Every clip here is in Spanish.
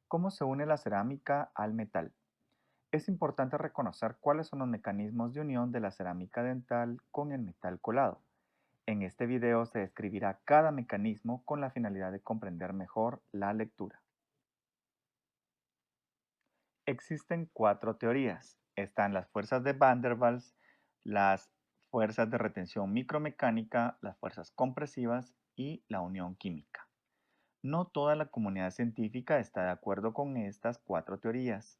¿Cómo se une la cerámica al metal? Es importante reconocer cuáles son los mecanismos de unión de la cerámica dental con el metal colado. En este video se describirá cada mecanismo con la finalidad de comprender mejor la lectura. Existen cuatro teorías. Están las fuerzas de Van der Waals, las fuerzas de retención micromecánica, las fuerzas compresivas y la unión química. No toda la comunidad científica está de acuerdo con estas cuatro teorías,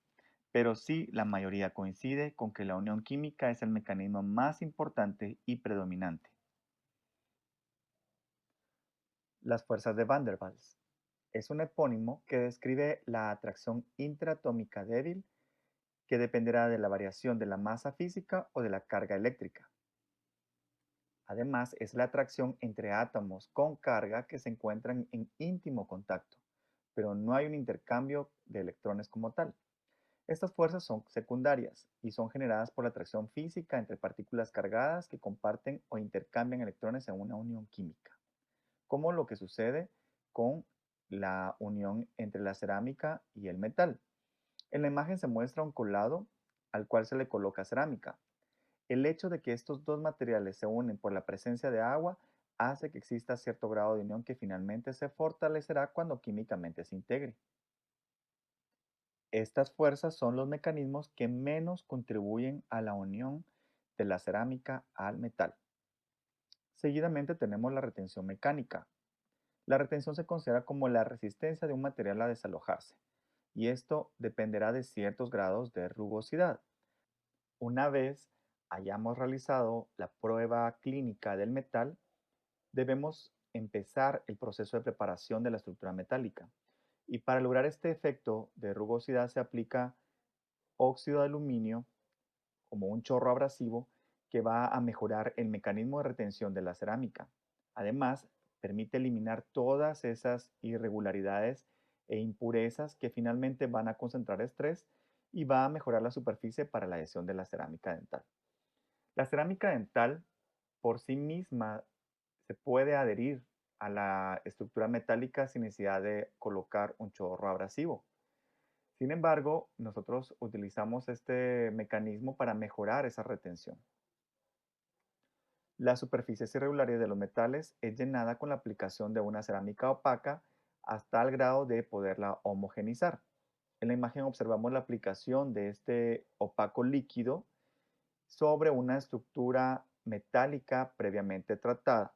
pero sí la mayoría coincide con que la unión química es el mecanismo más importante y predominante. Las fuerzas de Van der Waals es un epónimo que describe la atracción intratómica débil que dependerá de la variación de la masa física o de la carga eléctrica. Además, es la atracción entre átomos con carga que se encuentran en íntimo contacto, pero no hay un intercambio de electrones como tal. Estas fuerzas son secundarias y son generadas por la atracción física entre partículas cargadas que comparten o intercambian electrones en una unión química, como lo que sucede con la unión entre la cerámica y el metal. En la imagen se muestra un colado al cual se le coloca cerámica. El hecho de que estos dos materiales se unen por la presencia de agua hace que exista cierto grado de unión que finalmente se fortalecerá cuando químicamente se integre. Estas fuerzas son los mecanismos que menos contribuyen a la unión de la cerámica al metal. Seguidamente tenemos la retención mecánica. La retención se considera como la resistencia de un material a desalojarse, y esto dependerá de ciertos grados de rugosidad. Una vez hayamos realizado la prueba clínica del metal, debemos empezar el proceso de preparación de la estructura metálica. Y para lograr este efecto de rugosidad se aplica óxido de aluminio como un chorro abrasivo que va a mejorar el mecanismo de retención de la cerámica. Además, permite eliminar todas esas irregularidades e impurezas que finalmente van a concentrar estrés y va a mejorar la superficie para la adhesión de la cerámica dental. La cerámica dental por sí misma se puede adherir a la estructura metálica sin necesidad de colocar un chorro abrasivo. Sin embargo, nosotros utilizamos este mecanismo para mejorar esa retención. Las superficies irregulares de los metales es llenada con la aplicación de una cerámica opaca hasta el grado de poderla homogenizar. En la imagen observamos la aplicación de este opaco líquido sobre una estructura metálica previamente tratada.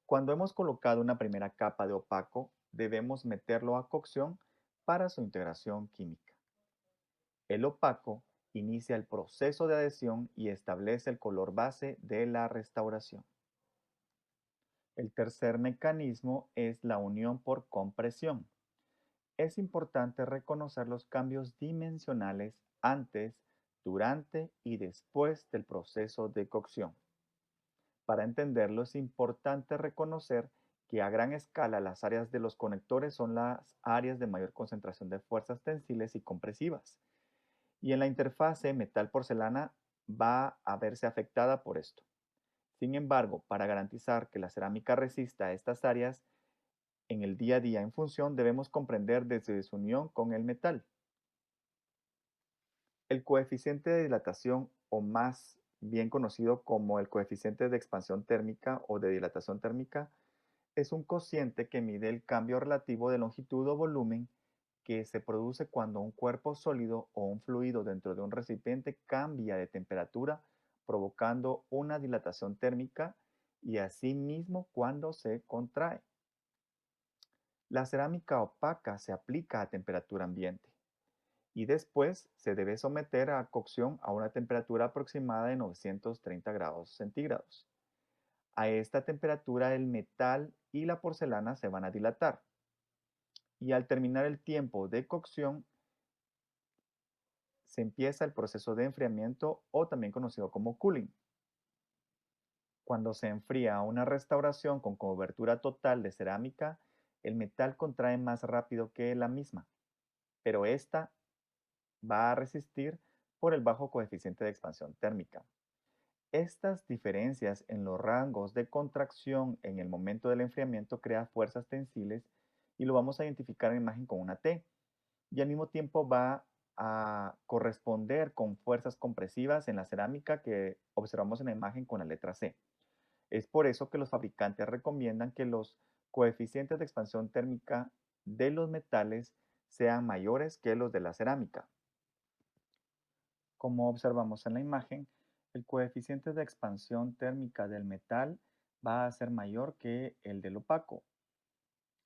Cuando hemos colocado una primera capa de opaco, debemos meterlo a cocción para su integración química. El opaco inicia el proceso de adhesión y establece el color base de la restauración. El tercer mecanismo es la unión por compresión. Es importante reconocer los cambios dimensionales antes, durante y después del proceso de cocción. Para entenderlo es importante reconocer que a gran escala las áreas de los conectores son las áreas de mayor concentración de fuerzas tensiles y compresivas. Y en la interfase metal-porcelana va a verse afectada por esto. Sin embargo, para garantizar que la cerámica resista a estas áreas en el día a día en función, debemos comprender desde su unión con el metal. El coeficiente de dilatación, o más bien conocido como el coeficiente de expansión térmica o de dilatación térmica, es un cociente que mide el cambio relativo de longitud o volumen que se produce cuando un cuerpo sólido o un fluido dentro de un recipiente cambia de temperatura, provocando una dilatación térmica y asimismo cuando se contrae. La cerámica opaca se aplica a temperatura ambiente y después se debe someter a cocción a una temperatura aproximada de 930 grados centígrados. A esta temperatura el metal y la porcelana se van a dilatar y al terminar el tiempo de cocción se empieza el proceso de enfriamiento o también conocido como cooling. Cuando se enfría una restauración con cobertura total de cerámica, el metal contrae más rápido que la misma, pero esta va a resistir por el bajo coeficiente de expansión térmica. Estas diferencias en los rangos de contracción en el momento del enfriamiento crean fuerzas tensiles y lo vamos a identificar en la imagen con una T. Y al mismo tiempo va a corresponder con fuerzas compresivas en la cerámica que observamos en la imagen con la letra C. Es por eso que los fabricantes recomiendan que los coeficientes de expansión térmica de los metales sean mayores que los de la cerámica. Como observamos en la imagen, el coeficiente de expansión térmica del metal va a ser mayor que el del opaco.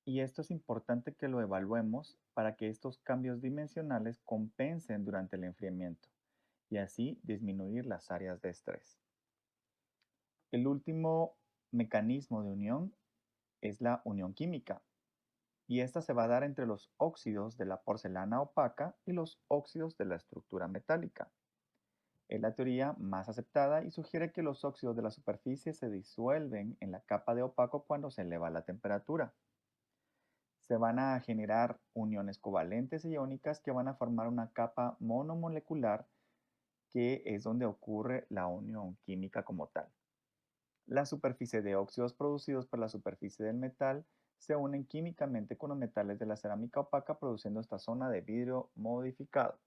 Y esto es importante que lo evaluemos para que estos cambios dimensionales compensen durante el enfriamiento y así disminuir las áreas de estrés. El último mecanismo de unión es la unión química, y esta se va a dar entre los óxidos de la porcelana opaca y los óxidos de la estructura metálica. Es la teoría más aceptada y sugiere que los óxidos de la superficie se disuelven en la capa de opaco cuando se eleva la temperatura. Se van a generar uniones covalentes e iónicas que van a formar una capa monomolecular, que es donde ocurre la unión química como tal. La superficie de óxidos producidos por la superficie del metal se unen químicamente con los metales de la cerámica opaca, produciendo esta zona de vidrio modificado.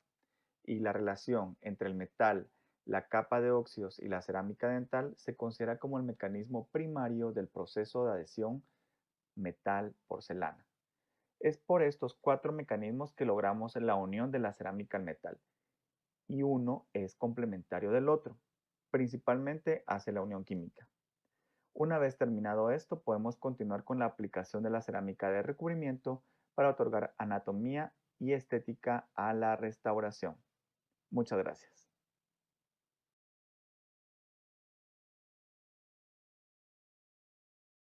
Y la relación entre el metal, la capa de óxidos y la cerámica dental se considera como el mecanismo primario del proceso de adhesión metal-porcelana. Es por estos cuatro mecanismos que logramos la unión de la cerámica al metal, y uno es complementario del otro, principalmente hace la unión química. Una vez terminado esto, podemos continuar con la aplicación de la cerámica de recubrimiento para otorgar anatomía y estética a la restauración. Muchas gracias.